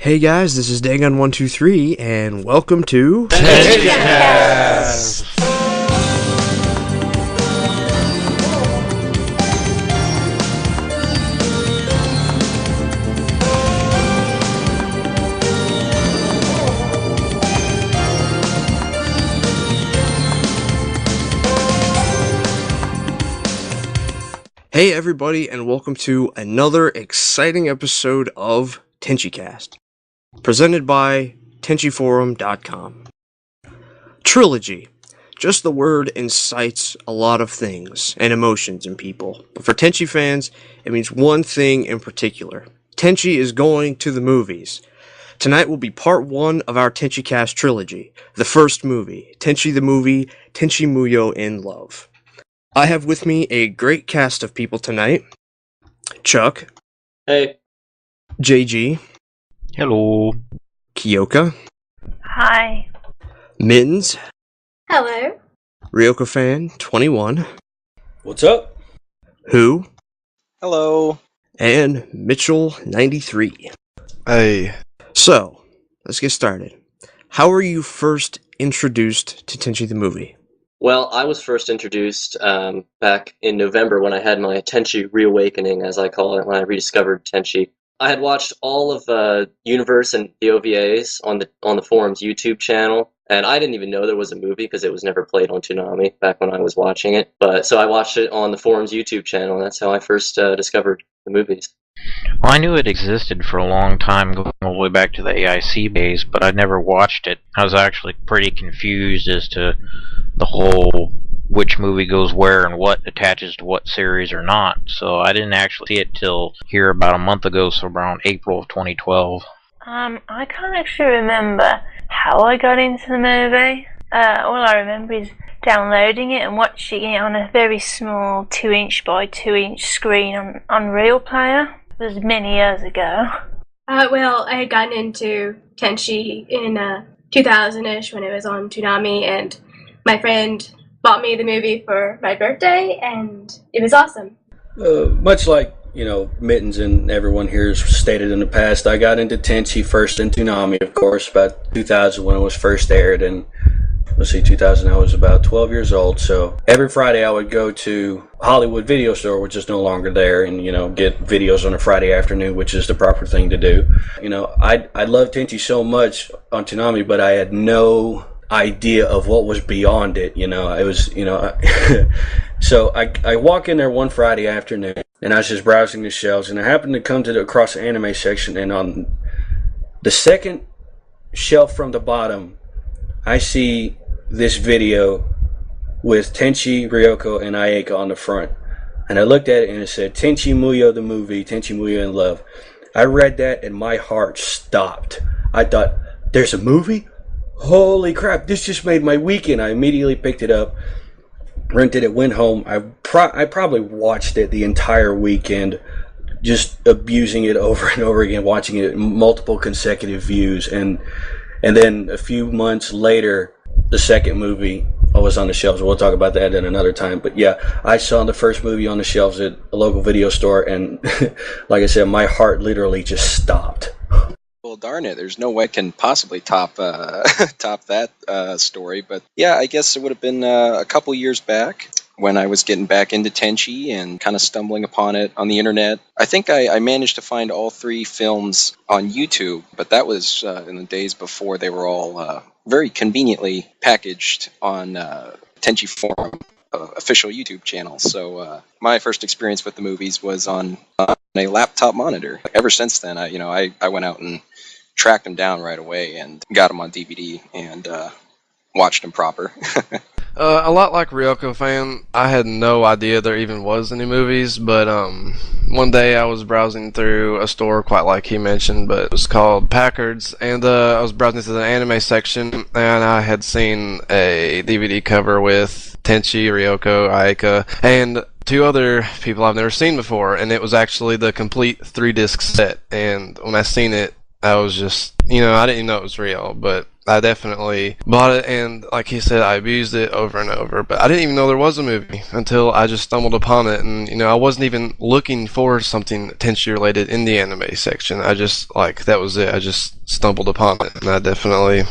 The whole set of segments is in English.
Hey guys, this is Dagon123, and welcome to Tenchicast. Hey everybody, and welcome to another exciting episode of Tenchicast, presented by Tenchiforum.com. Trilogy. Just the word incites a lot of things and emotions in people, but for Tenchi fans, it means one thing in particular. Tenchi is going to the movies. Tonight will be part 1 of our Tenchicast trilogy, the first movie, Tenchi the Movie, Tenchi Muyo in Love. I have with me a great cast of people tonight. Chuck. Hey. JG. Hello. Kyoka. Hi. Mittens. Hello. Ryoko Fan 21. What's up? Who. Hello. And Mitchell 93. Hey. So, let's get started. How were you first introduced to Tenchi the Movie? Well, I was first introduced back in November when I had my Tenchi reawakening, as I call it, when I rediscovered Tenchi. I had watched all of Universe and the OVAs on the forum's YouTube channel, and I didn't even know there was a movie because it was never played on Toonami back when I was watching it. But so I watched it on the forum's YouTube channel, and that's how I first discovered the movies. Well, I knew it existed for a long time, going all the way back to the AIC days, but I never watched it. I was actually pretty confused as to the whole which movie goes where and what attaches to what series or not, so I didn't actually see it till here about a month ago, so around April of 2012. I can't actually remember how I got into the movie. All I remember is downloading it and watching it on a very small 2" by 2" screen on Real Player. It was many years ago. Well, I had gotten into Tenchi in 2000-ish when it was on Toonami, and my friend bought me the movie for my birthday, and it was awesome. Much like, Mittens and everyone here has stated in the past, I got into Tenchi first in Toonami, of course, about 2000 when it was first aired, and 2000 I was about 12 years old, so every Friday I would go to Hollywood Video Store, which is no longer there, and, get videos on a Friday afternoon, which is the proper thing to do. I loved Tenchi so much on Toonami, but I had no idea of what was beyond it. It was, so I walk in there one Friday afternoon, and I was just browsing the shelves, and I happened to come to across the anime section, and on the second shelf from the bottom, I see this video with Tenchi, Ryoko, and Ayaka on the front, and I looked at it and it said Tenchi Muyo the movie, Tenchi Muyo in Love. I read that and my heart stopped. I thought, there's a movie? Holy crap, this just made my weekend. I immediately picked it up, rented it, went home. I probably watched it the entire weekend, just abusing it over and over again, watching it in multiple consecutive views. And then a few months later, the second movie was on the shelves. We'll talk about that at another time. But yeah, I saw the first movie on the shelves at a local video store, and like I said, my heart literally just stopped. Well, darn it, there's no way it can possibly top that story. But yeah, I guess it would have been a couple years back when I was getting back into Tenchi and kind of stumbling upon it on the internet. I think I managed to find all 3 films on YouTube, but that was in the days before they were all very conveniently packaged on Tenchiforum, official YouTube channel. So my first experience with the movies was on a laptop monitor. Ever since then, I went out and tracked them down right away and got them on DVD and watched them proper. A lot like Ryoko Fan, I had no idea there even was any movies, but one day I was browsing through a store, quite like he mentioned, but it was called Packard's, and I was browsing through the anime section, and I had seen a DVD cover with Tenchi, Ryoko, Ayaka, and 2 other people I've never seen before, and it was actually the complete 3-disc set, and when I seen it, I was just, I didn't even know it was real, but I definitely bought it, and like he said, I abused it over and over. But I didn't even know there was a movie until I just stumbled upon it, and I wasn't even looking for something Tenchi related in the anime section. I just that was it. I just stumbled upon it, and that definitely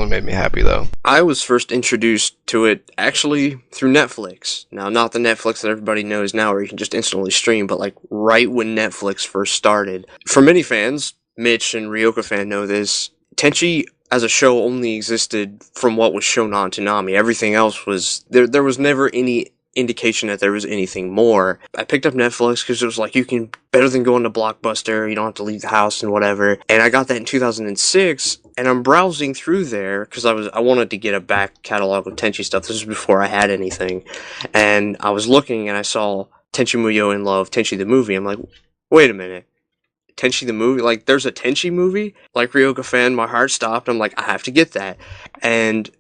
made me happy though. I was first introduced to it actually through Netflix. Now, not the Netflix that everybody knows now, where you can just instantly stream, but like right when Netflix first started. For many fans, Mitch and Ryoka fan know this. Tenchi as a show only existed from what was shown on Toonami. Everything else was there was never any indication that there was anything more. I picked up Netflix because it was like, you can, better than going to Blockbuster, you don't have to leave the house and whatever. And I got that in 2006, and I'm browsing through there because I wanted to get a back catalog of Tenchi stuff. This was before I had anything. And I was looking and I saw Tenchi Muyo in Love, Tenchi the movie. I'm like, wait a minute. Tenchi the movie? Like, there's a Tenchi movie? Like Ryoka fan, my heart stopped. I'm like, I have to get that. And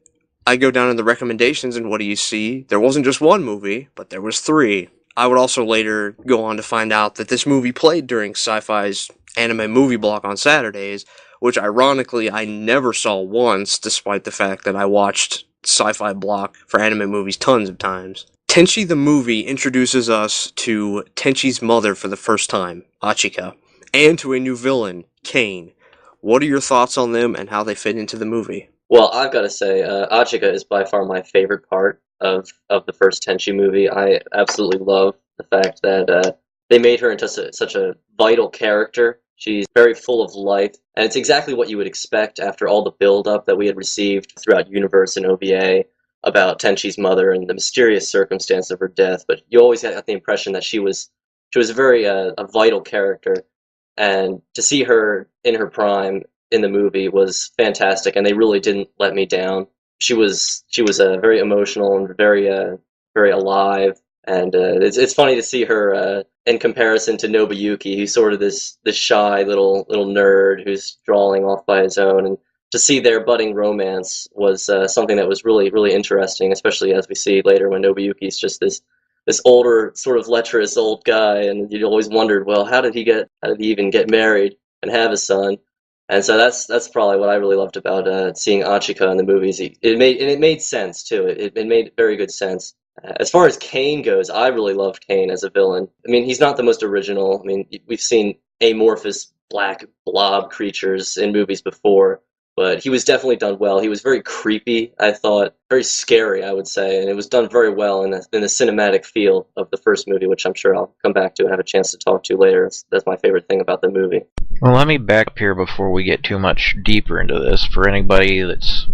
I go down in the recommendations, and what do you see? There wasn't just one movie, but there was 3. I would also later go on to find out that this movie played during Sci-Fi's anime movie block on Saturdays, which ironically I never saw once, despite the fact that I watched Sci-Fi block for anime movies tons of times. Tenchi the movie introduces us to Tenchi's mother for the first time, Achika, and to a new villain, Kane. What are your thoughts on them and how they fit into the movie? Well, I've got to say, Achika is by far my favorite part of the first Tenchi movie. I absolutely love the fact that they made her into such a vital character. She's very full of life, and it's exactly what you would expect after all the build-up that we had received throughout Universe and OVA about Tenchi's mother and the mysterious circumstance of her death. But you always had the impression that she was a very a vital character. And to see her in her prime in the movie was fantastic, and they really didn't let me down. She was very emotional and very alive, and it's funny to see her in comparison to Nobuyuki, who's sort of this shy little nerd who's drawing off by his own, and to see their budding romance was something that was really interesting, especially as we see later when Nobuyuki's just this older, sort of lecherous old guy, and you always wondered, well, how did he even get married and have a son? And so that's probably what I really loved about seeing Achika in the movies. It made sense too. It made very good sense. As far as Kane goes, I really loved Kane as a villain. I mean, he's not the most original. I mean, we've seen amorphous black blob creatures in movies before, but he was definitely done well. He was very creepy, I thought, very scary, I would say, and it was done very well in the cinematic feel of the first movie, which I'm sure I'll come back to and have a chance to talk to later. That's my favorite thing about the movie. Well, let me back up here before we get too much deeper into this. For anybody that's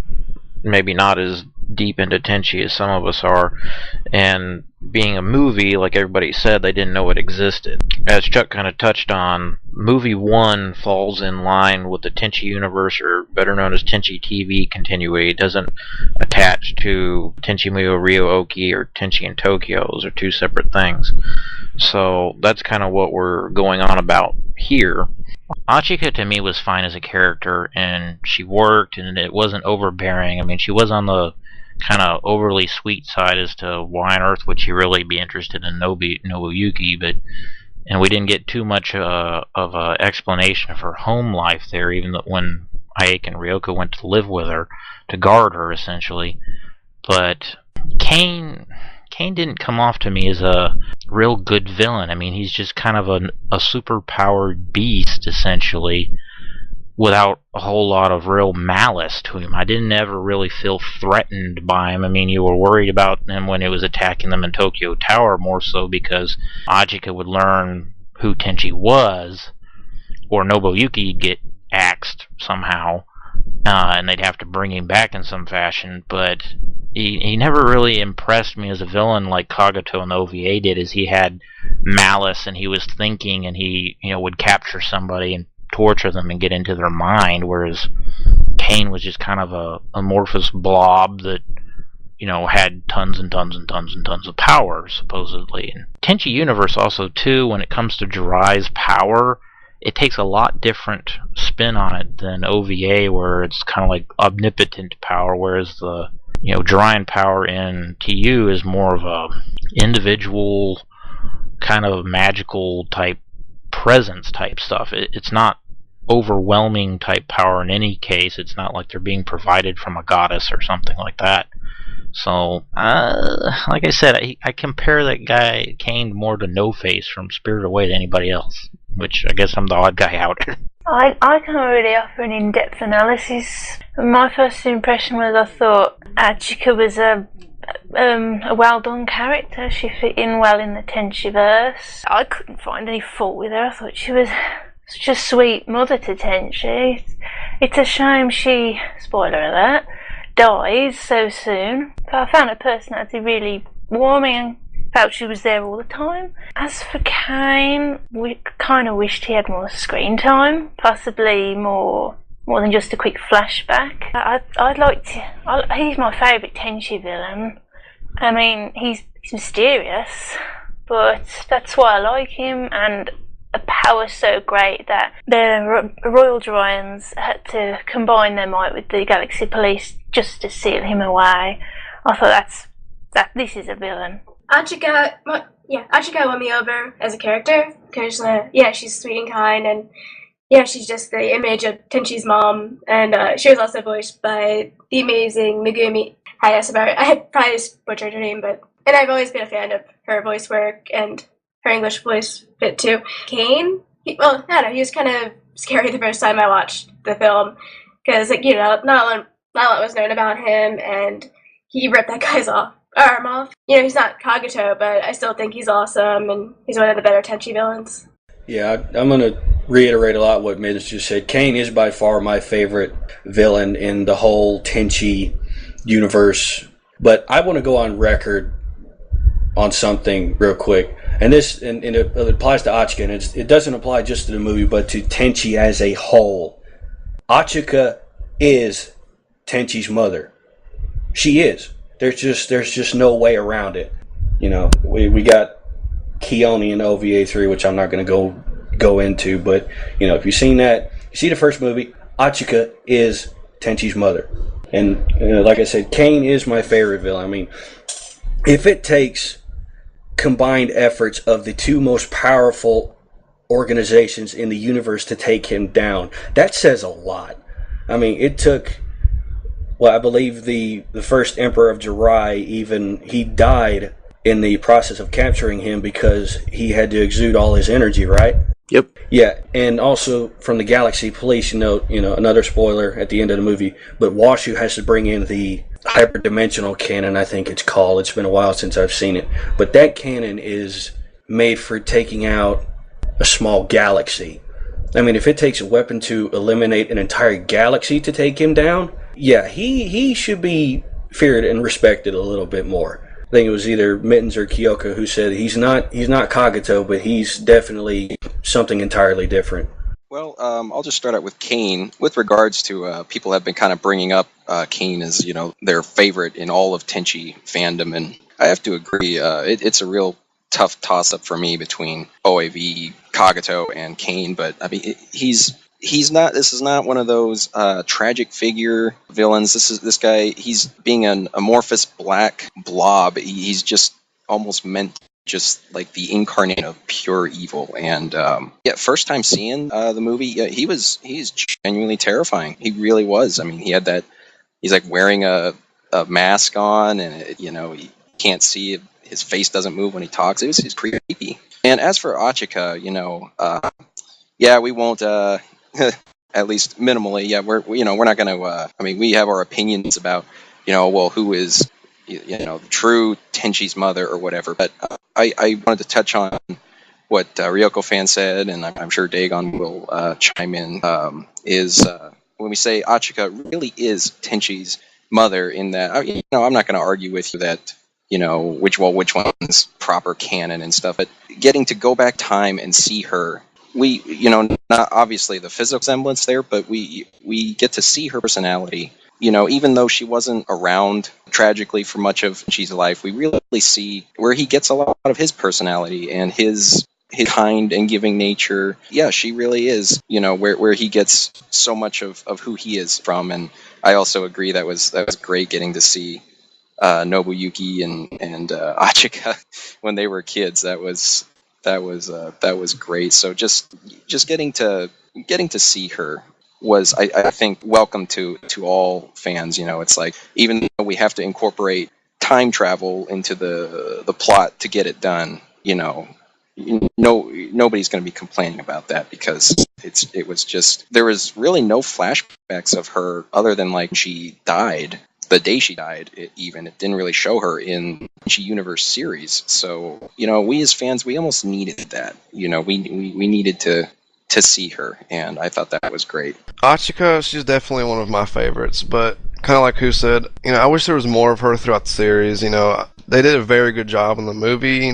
maybe not as deep into Tenchi as some of us are, and being a movie, like everybody said, they didn't know it existed. As Chuck kind of touched on, movie 1 falls in line with the Tenchi universe, or better known as Tenchi TV continuity. It doesn't attach to Tenchi Muyo Ryo-Oki or Tenchi in Tokyo. Those are 2 separate things. So that's kind of what we're going on about here. Achika to me was fine as a character, and she worked, and it wasn't overbearing. I mean, she was on the kind of overly sweet side as to why on earth would she really be interested in Nobuyuki, and we didn't get too much of an explanation of her home life there, even when Ayaka and Ryoka went to live with her, to guard her, essentially. But Kane didn't come off to me as a real good villain. I mean, he's just kind of a super-powered beast, essentially, without a whole lot of real malice to him. I didn't ever really feel threatened by him. I mean, you were worried about him when he was attacking them in Tokyo Tower, more so because Achika would learn who Tenchi was, or Nobuyuki'd get axed somehow, and they'd have to bring him back in some fashion. But he never really impressed me as a villain like Kagato in the OVA did, as he had malice and he was thinking, and he would capture somebody and torture them and get into their mind, whereas Kane was just kind of a amorphous blob that had tons and tons and tons and tons of power, supposedly. And Tenchi Universe also, too, when it comes to Jiraiya's power, it takes a lot different spin on it than OVA, where it's kind of like omnipotent power, whereas the Jiraiyan power in TU is more of a individual kind of magical type presence type stuff. It's not overwhelming type power in any case. It's not like they're being provided from a goddess or something like that. So, like I said, I compare that guy Kane more to No Face from Spirited Away than anybody else, which I guess I'm the odd guy out. I can't really offer an in-depth analysis. My first impression was I thought Achika was a well-done character. She fit in well in the Tenchiverse. I couldn't find any fault with her. I thought she was such a sweet mother to Tenchi. It's a shame she, spoiler alert, dies so soon. But I found her personality really warming and felt she was there all the time. As for Kane, we kind of wished he had more screen time, possibly more than just a quick flashback. I'd like to. He's my favourite Tenchi villain. I mean, he's mysterious, but that's why I like him, and a power so great that the Royal Dryads had to combine their might with the Galaxy Police just to seal him away. I thought this is a villain. Achika won me over as a character because, she's sweet and kind, and she's just the image of Tenchi's mom, and she was also voiced by the amazing Megumi Hayashibara. I had probably butchered her name, and I've always been a fan of her voice work and her English voice bit too. Kane, he was kind of scary the first time I watched the film because, not a lot was known about him, and he ripped that guy's arm off. He's not Kagito, but I still think he's awesome, and he's one of the better Tenchi villains. Yeah, I'm going to reiterate a lot what Miz just said. Kane is by far my favorite villain in the whole Tenchi universe, but I want to go on record on something real quick. And this, and it applies to Achika, and it doesn't apply just to the movie, but to Tenchi as a whole. Achika is Tenchi's mother. She is. There's just no way around it. We got Keone in OVA 3, which I'm not going to go into, but if you've seen that, you see the first movie, Achika is Tenchi's mother. And like I said, Kane is my favorite villain. I mean, if it takes combined efforts of the two most powerful organizations in the universe to take him down, that says a lot. I mean, it took, I believe the first Emperor of Jirai, he died in the process of capturing him because he had to exude all his energy, right? Yep. Yeah, and also from the Galaxy Police, another spoiler at the end of the movie, but Washu has to bring in the hyperdimensional cannon, I think it's called. It's been a while since I've seen it. But that cannon is made for taking out a small galaxy. I mean, if it takes a weapon to eliminate an entire galaxy to take him down, yeah, he should be feared and respected a little bit more. I think it was either Mittens or Kyoka who said he's not Kagito, but he's definitely something entirely different. Well, I'll just start out with Kane. With regards to people have been kind of bringing up Kane as their favorite in all of Tenchi fandom, and I have to agree. It's a real tough toss-up for me between OAV, Kagito, and Kane. But I mean, he's not. This is not one of those tragic figure villains. This guy. He's being an amorphous black blob. He's just almost meant just like the incarnate of pure evil. And first time seeing the movie, he's genuinely terrifying. He really was. I mean, he had that. He's like wearing a mask on, and he can't see it. His face doesn't move when he talks. It's creepy. And as for Achika, we won't. At least minimally, we're not going to. I mean, we have our opinions about, who is, true Tenchi's mother or whatever. But I wanted to touch on what Ryoko fan said, and I'm sure Dagon will chime in. Is when we say Achika really is Tenchi's mother, in that I'm not going to argue with you that which one's proper canon and stuff, but getting to go back time and see her. We, not obviously the physical semblance there, but we get to see her personality. Even though she wasn't around tragically for much of Tenchi's life, we really see where he gets a lot of his personality and his kind and giving nature. Yeah, she really is, where he gets so much of who he is from. And I also agree that was great getting to see Nobuyuki and Achika when they were kids. That was great. So just getting to getting to see her was, I think, welcome to all fans. It's like, even though we have to incorporate time travel into the plot to get it done, nobody's going to be complaining about that, because it was just, there was really no flashbacks of her other than like she died. The day she died, it didn't really show her in the Universe series. So, we as fans, we almost needed that. We needed to see her, and I thought that was great. Achika, she's definitely one of my favorites, but kind of like who said, I wish there was more of her throughout the series. They did a very good job in the movie,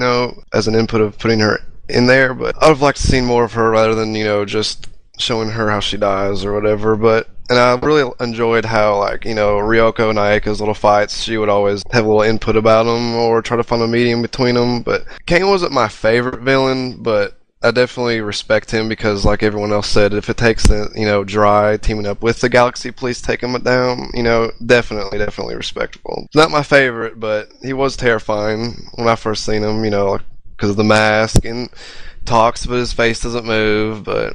as an input of putting her in there, but I would have liked to see more of her rather than, just showing her how she dies or whatever. And I really enjoyed how, like, Ryoko and Ayaka's little fights, she would always have a little input about them or try to find a medium between them. But Kane wasn't my favorite villain, but I definitely respect him because, like everyone else said, if it takes the, Dry teaming up with the Galaxy Police taking him down, definitely respectable. Not my favorite, but he was terrifying when I first seen him, because of the mask and talks, but his face doesn't move. But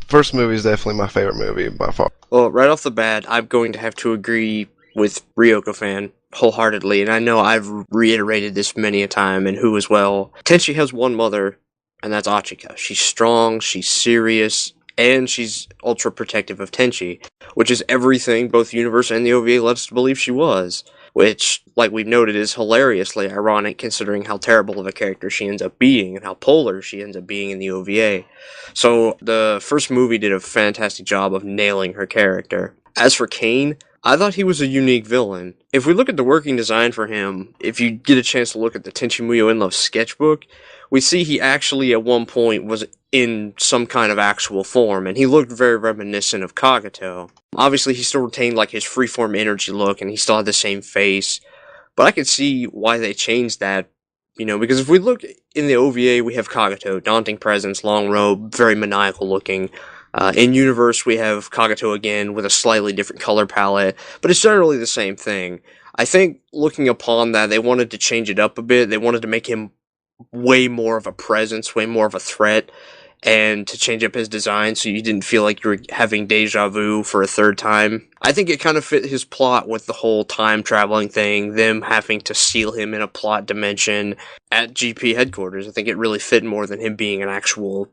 first movie is definitely my favorite movie by far. Well, right off the bat, I'm going to have to agree with Ryoko fan wholeheartedly, and I know I've reiterated this many a time, and who as well. Tenchi has one mother, and that's Achika. She's strong, she's serious, and she's ultra protective of Tenchi, which is everything both the universe and the OVA led us to believe she was. Which, like we've noted, is hilariously ironic considering how terrible of a character she ends up being and how polar she ends up being in the OVA. So, the first movie did a fantastic job of nailing her character. As for Kane, I thought he was a unique villain. If we look at the working design for him, if you get a chance to look at the Tenchi Muyo in Love sketchbook, we see he actually at one point was in some kind of actual form, and he looked very reminiscent of Kagato. Obviously, he still retained like his freeform energy look, and he still had the same face, but I could see why they changed that, because if we look in the OVA, we have Kagato, daunting presence, long robe, very maniacal looking. In Universe, we have Kagato again with a slightly different color palette, but it's generally the same thing. I think looking upon that, they wanted to change it up a bit. They wanted to make him way more of a presence, way more of a threat, and to change up his design so you didn't feel like you were having deja vu for a third time. I think it kind of fit his plot with the whole time traveling thing, them having to seal him in a plot dimension at GP headquarters. I think it really fit more than him being an actual,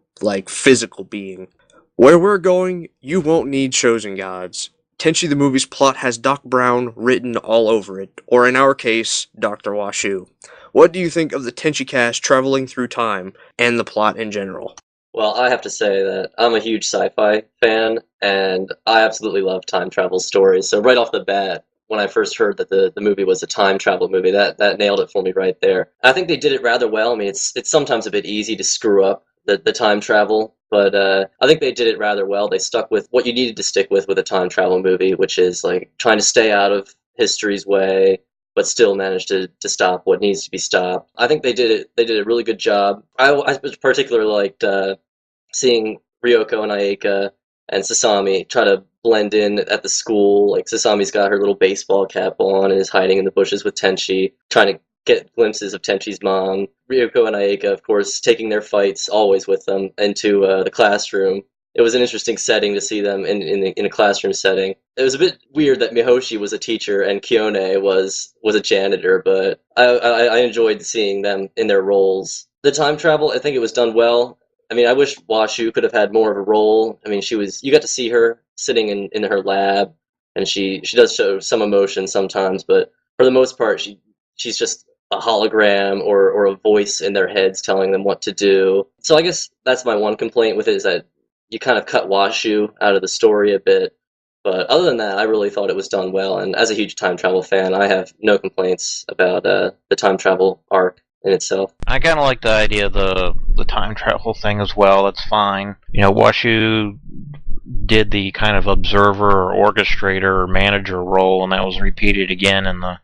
physical being. Where we're going, you won't need chosen gods. Tenchi the movie's plot has Doc Brown written all over it, or in our case, Dr. Washu. What do you think of the Tenchicast traveling through time, and the plot in general? Well, I have to say that I'm a huge sci-fi fan, and I absolutely love time travel stories. So right off the bat, when I first heard that the movie was a time travel movie, that nailed it for me right there. I think they did it rather well. I mean, it's sometimes a bit easy to screw up the time travel, but I think they did it rather well. They stuck with what you needed to stick with a time travel movie, which is like trying to stay out of history's way, but still manage to stop what needs to be stopped. I think they did a really good job. I particularly liked seeing Ryoko and Ayaka and Sasami try to blend in at the school. Like, Sasami's got her little baseball cap on and is hiding in the bushes with Tenchi, trying to get glimpses of Tenchi's mom. Ryoko and Ayaka, of course, taking their fights always with them into the classroom. It was an interesting setting to see them in a classroom setting. It was a bit weird that Mihoshi was a teacher and Kione was a janitor, but I enjoyed seeing them in their roles. The time travel, I think it was done well. I mean, I wish Washu could have had more of a role. I mean, you got to see her sitting in her lab, and she does show some emotion sometimes, but for the most part, she's just a hologram or a voice in their heads telling them what to do. So I guess that's my one complaint with it, is that you kind of cut Washu out of the story a bit. But other than that, I really thought it was done well, and as a huge time travel fan, I have no complaints about the time travel arc in itself. I kind of like the idea of the time travel thing as well. That's fine. Washu did the kind of observer or orchestrator or manager role, and that was repeated again in the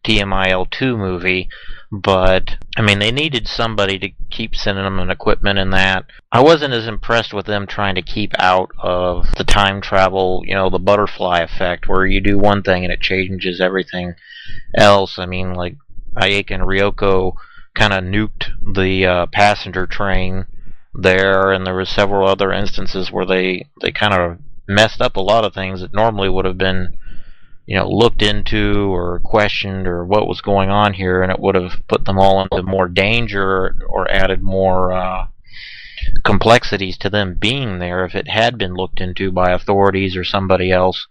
TMIL2 movie. But, I mean, they needed somebody to keep sending them an equipment and that. I wasn't as impressed with them trying to keep out of the time travel, the butterfly effect, where you do one thing and it changes everything else. I mean, like, Ayaka and Ryoko kind of nuked the passenger train there, and there were several other instances where they kind of messed up a lot of things that normally would have been, looked into or questioned or what was going on here, and it would have put them all into more danger or added more complexities to them being there if it had been looked into by authorities or somebody else.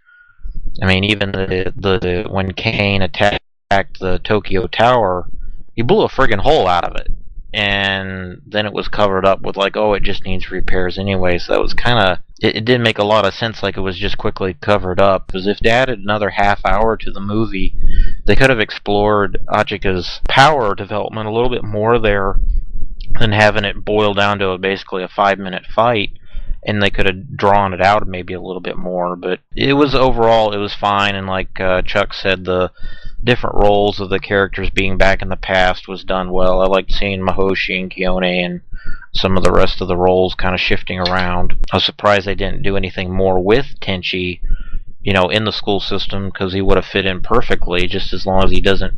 I mean, even the when Kane attacked the Tokyo Tower, he blew a friggin' hole out of it, and then it was covered up with like, oh, it just needs repairs anyway. So that was kind of, it didn't make a lot of sense, like it was just quickly covered up, because if they added another half hour to the movie, they could have explored Achika's power development a little bit more there than having it boil down to basically a 5-minute fight, and they could have drawn it out maybe a little bit more. But it was fine, and like Chuck said, the different roles of the characters being back in the past was done well. I liked seeing Mahoshi and Kione and some of the rest of the roles kind of shifting around. I was surprised they didn't do anything more with Tenchi, in the school system, because he would have fit in perfectly, just as long as he doesn't,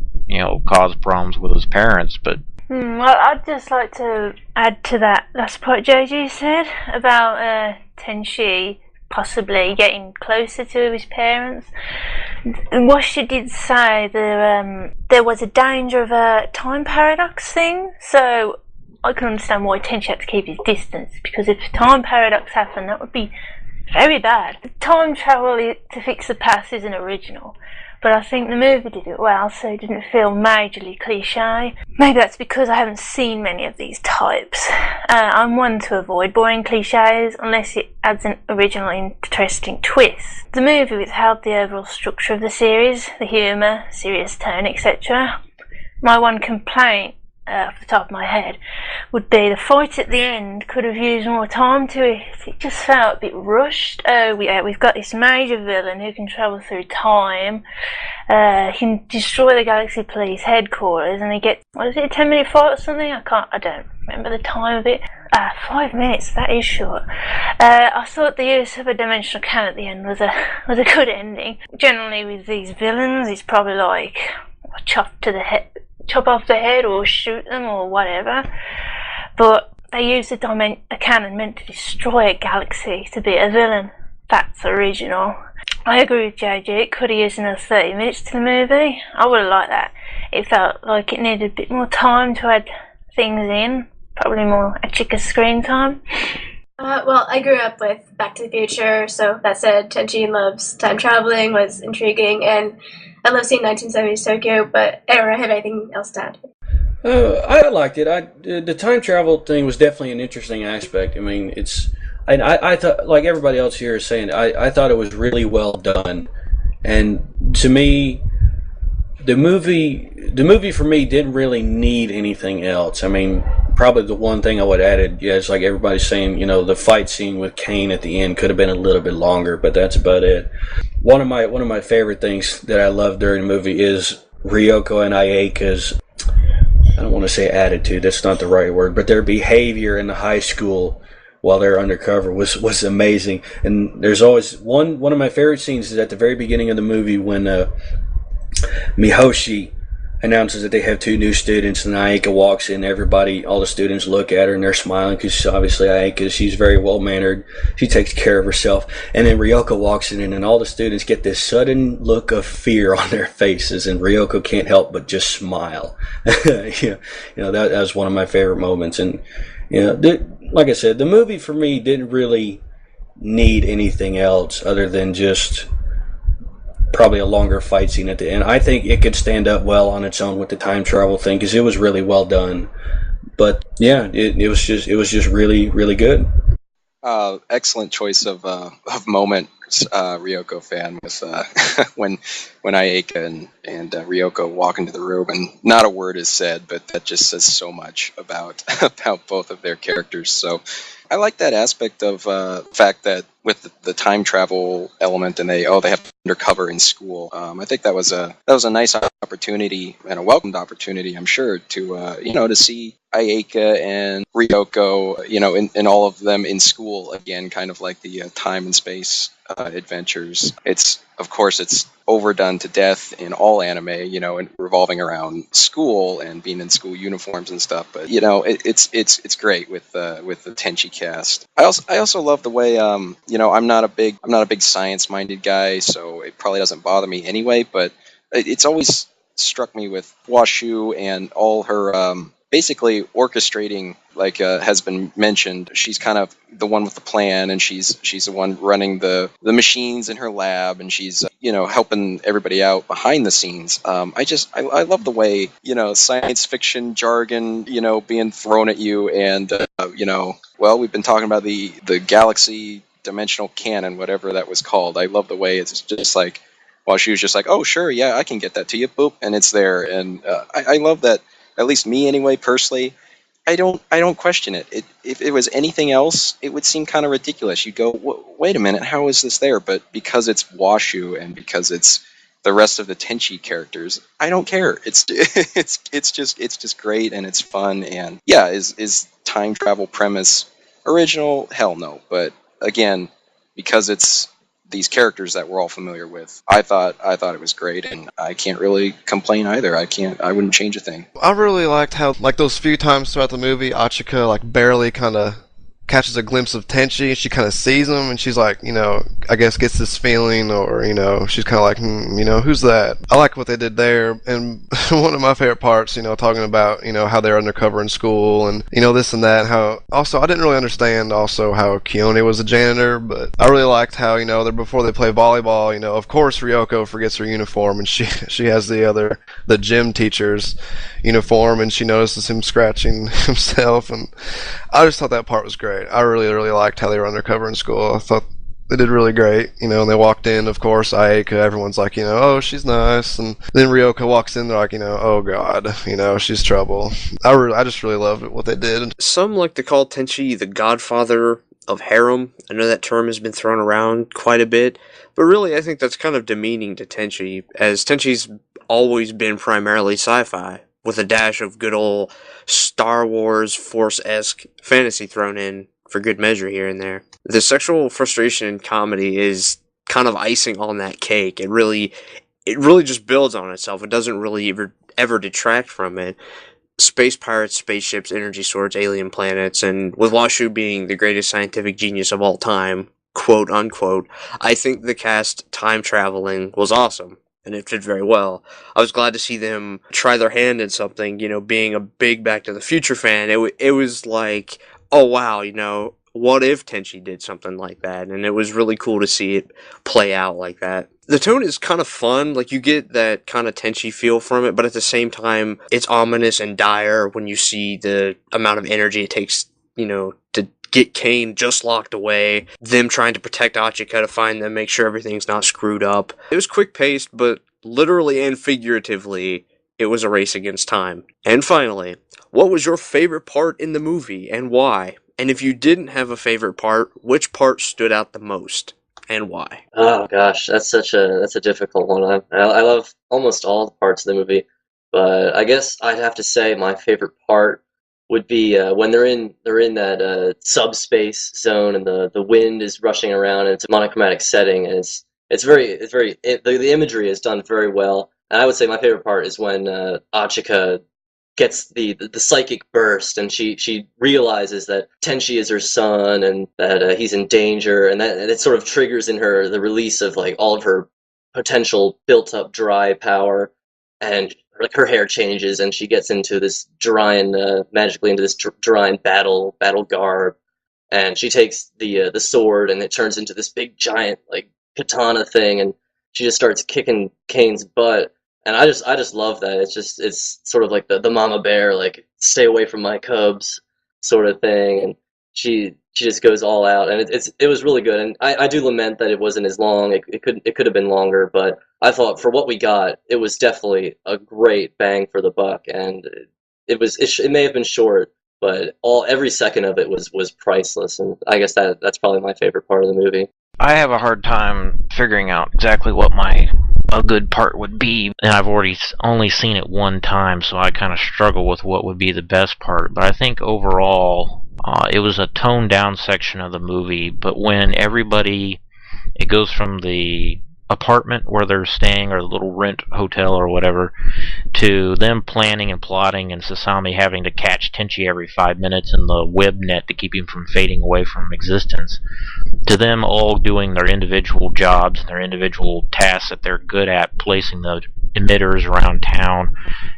cause problems with his parents. But well, I'd just like to add to that last part JG said about Tenchi possibly getting closer to his parents. What she did say, there was a danger of a time paradox thing, so I can understand why Tenchi had to keep his distance, because if time paradox happened, that would be very bad. The time travel to fix the past isn't original, but I think the movie did it well, so it didn't feel majorly cliche. Maybe that's because I haven't seen many of these types. I'm one to avoid boring cliches unless it adds an original interesting twist. The movie withheld the overall structure of the series, the humour, serious tone, etc. My one complaint, off the top of my head, would be the fight at the end could have used more time to it. It just felt a bit rushed. We've got this major villain who can travel through time. He can destroy the Galaxy Police headquarters, and he gets, what is it, a 10-minute fight or something? I don't remember the time of it. 5 minutes, that is short. I thought the use of a dimensional cannon at the end was a good ending. Generally with these villains, it's probably like chop off the head or shoot them or whatever, but they use a cannon meant to destroy a galaxy to be a villain. That's original. I agree with JJ, it could have used another 30 minutes to the movie. I would have liked that. It felt like it needed a bit more time to add things in, probably more Achika screen time. Well, I grew up with Back to the Future, so that said, Tenchi loves time traveling, was intriguing, and I love seeing 1970s Tokyo, but I don't have anything else to add. I liked it. The time travel thing was definitely an interesting aspect. I mean, I thought, like everybody else here is saying, I thought it was really well done, and to me, the movie for me didn't really need anything else. I mean, probably the one thing I would add it, it's like everybody's saying, the fight scene with Kane at the end could have been a little bit longer, but that's about it. One of my favorite things that I love during the movie is Ryoko and Ayaka's, I don't want to say attitude, that's not the right word, but their behavior in the high school while they're undercover was amazing. And there's always one of my favorite scenes is at the very beginning of the movie when Mihoshi announces that they have 2 new students, and Ayaka walks in. All the students look at her and they're smiling because obviously Ayaka, she's very well mannered. She takes care of herself. And then Ryoko walks in, and all the students get this sudden look of fear on their faces, and Ryoko can't help but just smile. That was one of my favorite moments. And like I said, the movie for me didn't really need anything else other than just probably a longer fight scene at the end. I think it could stand up well on its own with the time travel thing because it was really well done. But yeah, it was just really, really good. Excellent choice of moment, Ryoko fan, with when Ayaka and Ryoko walk into the room and not a word is said, but that just says so much about both of their characters. So I like that aspect of the fact that with the time travel element, and they have undercover in school. I think that was a nice opportunity and a welcomed opportunity, I'm sure, to to see Ayaka and Ryoko, in all of them in school again, kind of like the time and space adventures. Of course, it's overdone to death in all anime, and revolving around school and being in school uniforms and stuff. But it's great with the Tenchi cast. I also love the way I'm not a big science minded guy, so it probably doesn't bother me anyway. But it's always struck me with Washu and all her basically orchestrating, like has been mentioned. She's kind of the one with the plan, and she's the one running the machines in her lab, and she's helping everybody out behind the scenes. I love the way science fiction jargon being thrown at you, and well, we've been talking about the galaxy dimensional canon, whatever that was called. I love the way it's just like, well, she was just like, oh sure, yeah, I can get that to you, boop, and it's there. And I love that. At least me, anyway, personally, I don't question it. If it was anything else, it would seem kind of ridiculous. You'd go, wait a minute, how is this there? But because it's Washu and because it's the rest of the Tenchi characters, I don't care. It's just great, and it's fun. And yeah, is time travel premise original? Hell no. But again, because it's these characters that we're all familiar with, I thought it was great, and I can't really complain either. I wouldn't change a thing. I really liked how, like, those few times throughout the movie, Achika, like, barely kind of catches a glimpse of Tenchi, and she kind of sees him, and she's like, I guess gets this feeling, or, she's kind of like, who's that? I like what they did there, and one of my favorite parts, talking about, how they're undercover in school, and, this and that, how, also, I didn't really understand, also, how Keone was a janitor, but I really liked how, before they play volleyball, of course Ryoko forgets her uniform, and she has the gym teacher's uniform, and she notices him scratching himself, and I just thought that part was great. I really, really liked how they were undercover in school. I thought they did really great, and they walked in, of course, Ayaka, everyone's like, oh, she's nice, and then Ryoko walks in, they're like, oh god, she's trouble. I just really loved what they did. Some like to call Tenchi the godfather of harem. I know that term has been thrown around quite a bit, but really I think that's kind of demeaning to Tenchi, as Tenchi's always been primarily sci-fi, with a dash of good old Star Wars Force-esque fantasy thrown in for good measure here and there. The sexual frustration in comedy is kind of icing on that cake. It really just builds on itself. It doesn't really ever detract from it. Space pirates, spaceships, energy swords, alien planets, and with Washu being the greatest scientific genius of all time, quote unquote, I think the cast time traveling was awesome, and it fit very well. I was glad to see them try their hand in something, being a big Back to the Future fan. It was like, oh wow, what if Tenchi did something like that? And it was really cool to see it play out like that. The tone is kind of fun, like you get that kind of Tenchi feel from it, but at the same time, it's ominous and dire when you see the amount of energy it takes, to get Kane just locked away, them trying to protect Achika to find them, make sure everything's not screwed up. It was quick-paced, but literally and figuratively, it was a race against time. And finally, what was your favorite part in the movie, and why? And if you didn't have a favorite part, which part stood out the most, and why? Oh gosh, that's a difficult one. I love almost all the parts of the movie, but I guess I'd have to say my favorite part would be when they're in that subspace zone, and the wind is rushing around, and it's a monochromatic setting, and the imagery is done very well. And I would say my favorite part is when Achika gets the psychic burst, and she realizes that Tenchi is her son, and that he's in danger, and that it sort of triggers in her the release of like all of her potential built up dry power, and like her hair changes, and she gets into this magically into this Dryan battle garb, and she takes the sword, and it turns into this big giant like katana thing, and she just starts kicking Kane's butt. And I just love that. It's sort of like the mama bear, like, stay away from my cubs sort of thing, and she just goes all out, and it was really good. And I do lament that it wasn't as long. It could have been longer, but I thought for what we got, it was definitely a great bang for the buck. And it may have been short, but every second of it was priceless. And I guess that's probably my favorite part of the movie. I have a hard time figuring out exactly what a good part would be, and I've only seen it one time, so I kind of struggle with what would be the best part. But I think overall, it was a toned down section of the movie. But when it goes from the apartment where they're staying, or the little rent hotel or whatever, to them planning and plotting, and Sasami having to catch Tenchi every 5 minutes in the web net to keep him from fading away from existence, to them all doing their individual jobs and their individual tasks that they're good at, placing the emitters around town,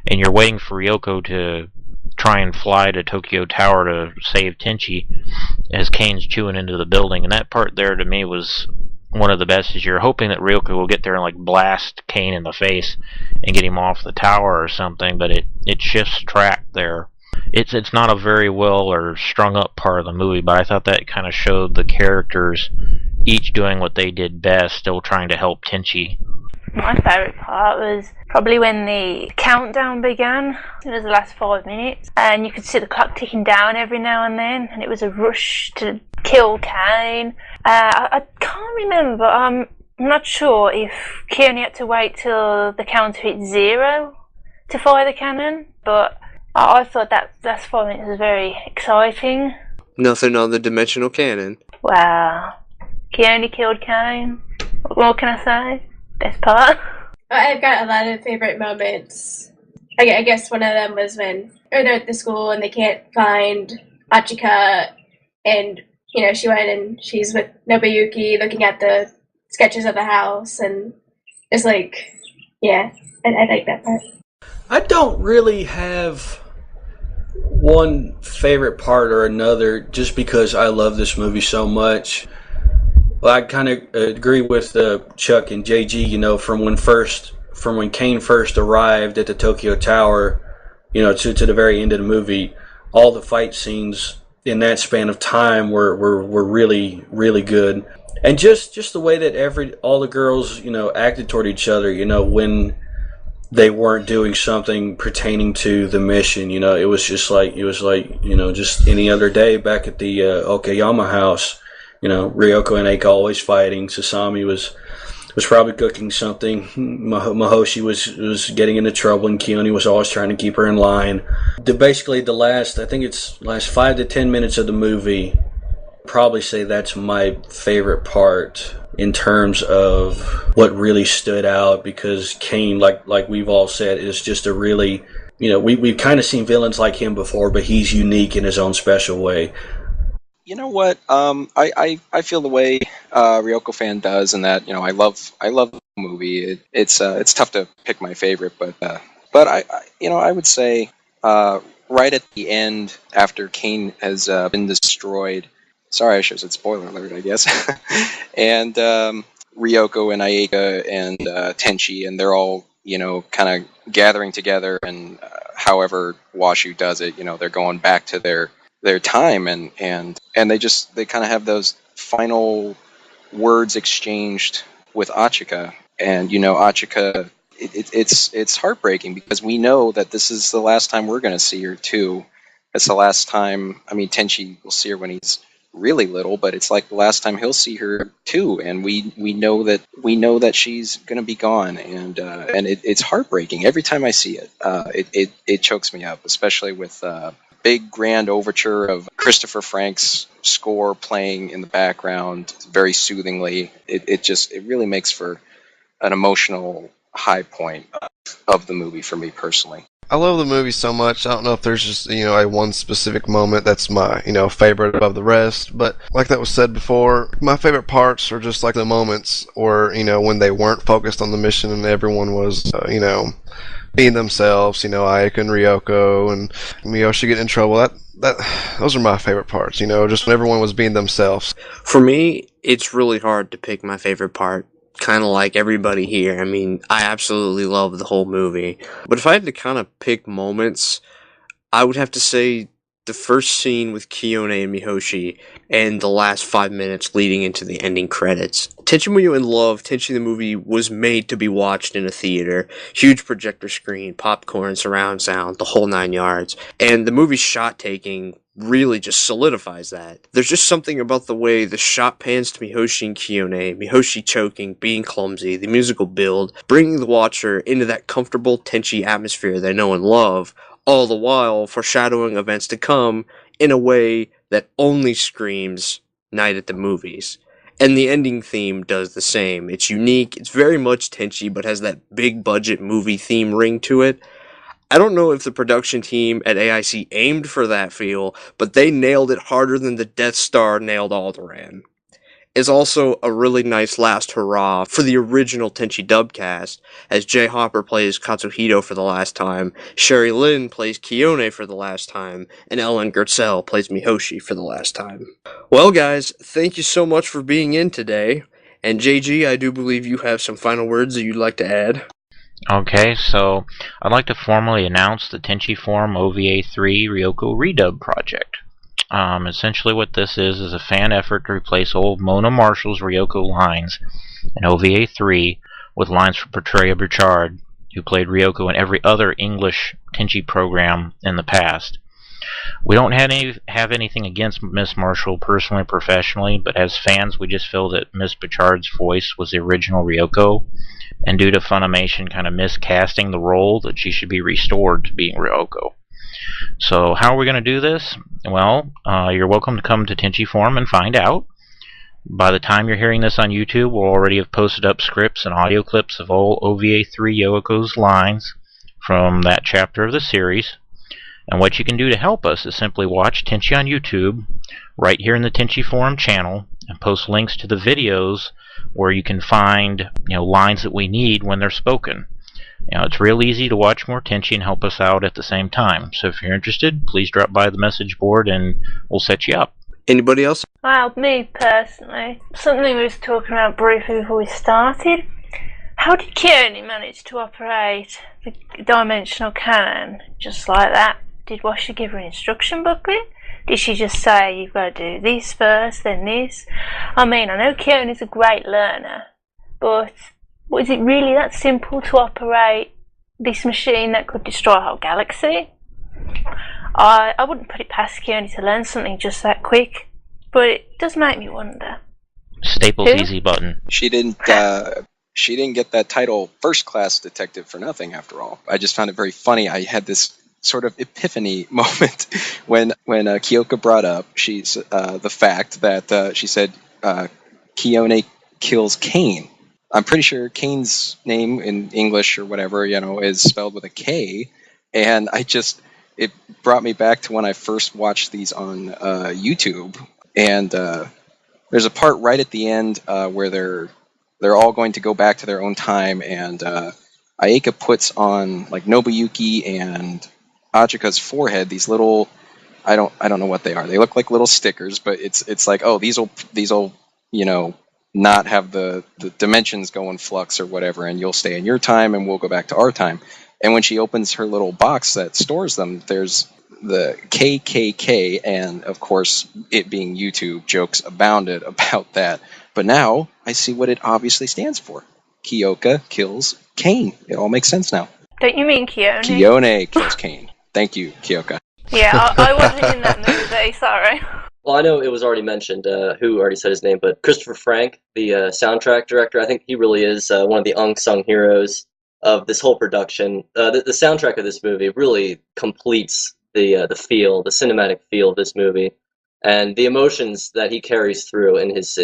and you're waiting for Ryoko to try and fly to Tokyo Tower to save Tenchi as Kane's chewing into the building. And that part there to me was one of the best, is you're hoping that Ryoko will get there and like blast Kane in the face and get him off the tower or something, but it shifts track there. It's not a very well or strung up part of the movie, but I thought that kind of showed the characters each doing what they did best, still trying to help Tenchi. My favourite part was probably when the countdown began. It was the last 5 minutes, and you could see the clock ticking down every now and then, and it was a rush to kill Kane. I can't remember. I'm not sure if Keone had to wait till the counter hit 0 to fire the cannon, but I thought that last 5 minutes was very exciting. Nothing on the dimensional cannon. Wow. Keone killed Kane. What more can I say? Best part. I've got a lot of favorite moments. I guess one of them was when they're at the school and they can't find Achika, and she went and she's with Nobuyuki looking at the sketches of the house, and it's like, yeah, I like that part. I don't really have one favorite part or another, just because I love this movie so much. Well, I kind of agree with Chuck and JG. From when Kane first arrived at the Tokyo Tower, to the very end of the movie, all the fight scenes in that span of time were really, really good. And just the way that all the girls, acted toward each other, when they weren't doing something pertaining to the mission, it was like just any other day back at the Okayama house. Ryoko and Eika always fighting. Sasami was probably cooking something. Mahoshi was getting into trouble, and Keone was always trying to keep her in line. Basically, the last 5 to 10 minutes of the movie, probably say that's my favorite part in terms of what really stood out, because Kane, like we've all said, is just a really, we've kind of seen villains like him before, but he's unique in his own special way. You know what? I feel the way Ryoko fan does, in that I love the movie. It's tough to pick my favorite, but I would say right at the end, after Kane has been destroyed. Sorry, I should have said spoiler alert, I guess. And Ryoko and Ayeka and Tenchi, and they're all kind of gathering together, and however Washu does it, they're going back to their time, and they kind of have those final words exchanged with Achika, and Achika, it's heartbreaking, because we know that this is the last time we're going to see her too. It's the last time. I mean, Tenchi will see her when he's really little, but it's like the last time he'll see her too, and we know that she's going to be gone, and it's heartbreaking every time I see it. It chokes me up, especially with big grand overture of Christopher Frank's score playing in the background very soothingly. It really makes for an emotional high point of the movie for me personally. I love the movie so much. I don't know if there's just, a one specific moment that's my, favorite above the rest. But like that was said before, my favorite parts are just like the moments where, when they weren't focused on the mission and everyone was, being themselves, Ayaka and Ryoko and Miyoshi getting in trouble. Those are my favorite parts, just when everyone was being themselves. For me, it's really hard to pick my favorite part. Kind of like everybody here. I mean, I absolutely love the whole movie. But if I had to kind of pick moments, I would have to say the first scene with Kiyone and Mihoshi and the last 5 minutes leading into the ending credits. Tenchi Muyo in Love, Tenchi the movie, was made to be watched in a theater. Huge projector screen, popcorn, surround sound, the whole 9 yards. And the movie's shot taking really just solidifies that. There's just something about the way the shot pans to Mihoshi and Kiyone, Mihoshi choking, being clumsy, the musical build, bringing the watcher into that comfortable Tenchi atmosphere they know and love, all the while foreshadowing events to come in a way that only screams Night at the Movies. And the ending theme does the same. It's unique, it's very much Tenchi, but has that big budget movie theme ring to it. I don't know if the production team at AIC aimed for that feel, but they nailed it harder than the Death Star nailed Alderaan. It's also a really nice last hurrah for the original Tenchi dubcast, as Jay Hopper plays Katsuhito for the last time, Sherry Lynn plays Kiyone for the last time, and Ellen Gertzel plays Mihoshi for the last time. Well guys, thank you so much for being in today, and JG, I do believe you have some final words that you'd like to add. Okay, so I'd like to formally announce the Tenchiforum OVA3 Ryoko Redub project. Essentially what this is a fan effort to replace old Mona Marshall's Ryoko lines in OVA3 with lines from Petrea Burchard, who played Ryoko in every other English Tenchi program in the past. We don't have anything against Miss Marshall personally or professionally, but as fans we just feel that Miss Burchard's voice was the original Ryoko, and due to Funimation kind of miscasting the role, that she should be restored to being Ryoko. So how are we going to do this? Well, you're welcome to come to Tenchiforum and find out. By the time you're hearing this on YouTube, we'll already have posted up scripts and audio clips of all OVA3 Yoko's lines from that chapter of the series. And what you can do to help us is simply watch Tenchi on YouTube, right here in the Tenchiforum channel, and post links to the videos where you can find lines that we need when they're spoken. It's real easy to watch more Tenchi and help us out at the same time. So if you're interested, please drop by the message board and we'll set you up. Anybody else? Well, me personally, something we was talking about briefly before we started. How did Kearney manage to operate the dimensional canon just like that? Did Washer give her an instruction booklet? Did she just say, you've got to do this first, then this? I mean, I know Kearney's a great learner, but was it really that simple to operate this machine that could destroy a whole galaxy? I wouldn't put it past Kearney to learn something just that quick, but it does make me wonder. Staples easy button. She didn't get that title first class detective for nothing, after all. I just found it very funny. I had this sort of epiphany moment when Kyoka brought up the fact that she said Kiyone kills Kane. I'm pretty sure Kane's name in English or whatever, is spelled with a K, and it brought me back to when I first watched these on YouTube, and there's a part right at the end where they're all going to go back to their own time, and Ayeka puts on like Nobuyuki and Achika's forehead these little, I don't know what they are. They look like little stickers, but it's like, oh, these'll not have the dimensions go in flux or whatever, and you'll stay in your time and we'll go back to our time. And when she opens her little box that stores them, there's the KKK, and of course, it being YouTube, jokes abounded about that. But now I see what it obviously stands for. Kyoka kills Kane. It all makes sense now. Don't you mean Keone? Keone kills Kane. Thank you, Kyoka. Yeah, I wasn't in that movie, sorry. Well, I know it was already mentioned, who already said his name, but Christopher Frank, the soundtrack director, I think he really is one of the unsung heroes of this whole production. The soundtrack of this movie really completes the feel, the cinematic feel of this movie, and the emotions that he carries through in his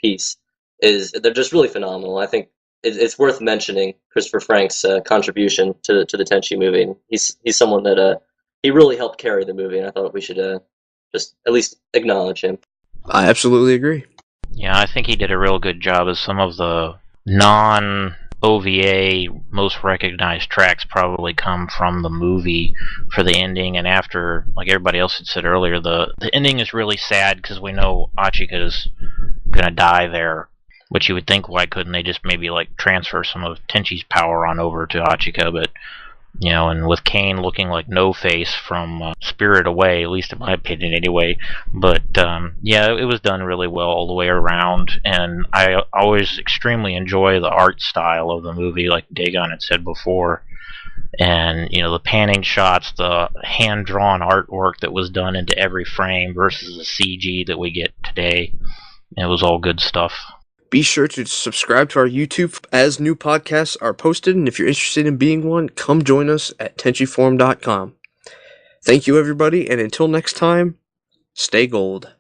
piece they're just really phenomenal. I think it's worth mentioning Christopher Frank's contribution to the Tenchi movie. He's someone that he really helped carry the movie, and I thought we should just at least acknowledge him. I absolutely agree. Yeah, I think he did a real good job, as some of the non-OVA most recognized tracks probably come from the movie for the ending, and after, like everybody else had said earlier, the ending is really sad because we know Achika is going to die there, which you would think, why couldn't they just maybe like transfer some of Tenchi's power on over to Achika, but And with Kane looking like No-Face from Spirit Away, at least in my opinion anyway. But it was done really well all the way around, and I always extremely enjoy the art style of the movie, like Dagon had said before. And the panning shots, the hand-drawn artwork that was done into every frame versus the CG that we get today, it was all good stuff. Be sure to subscribe to our YouTube as new podcasts are posted, and if you're interested in being one, come join us at Tenchiforum.com. Thank you, everybody, and until next time, stay gold.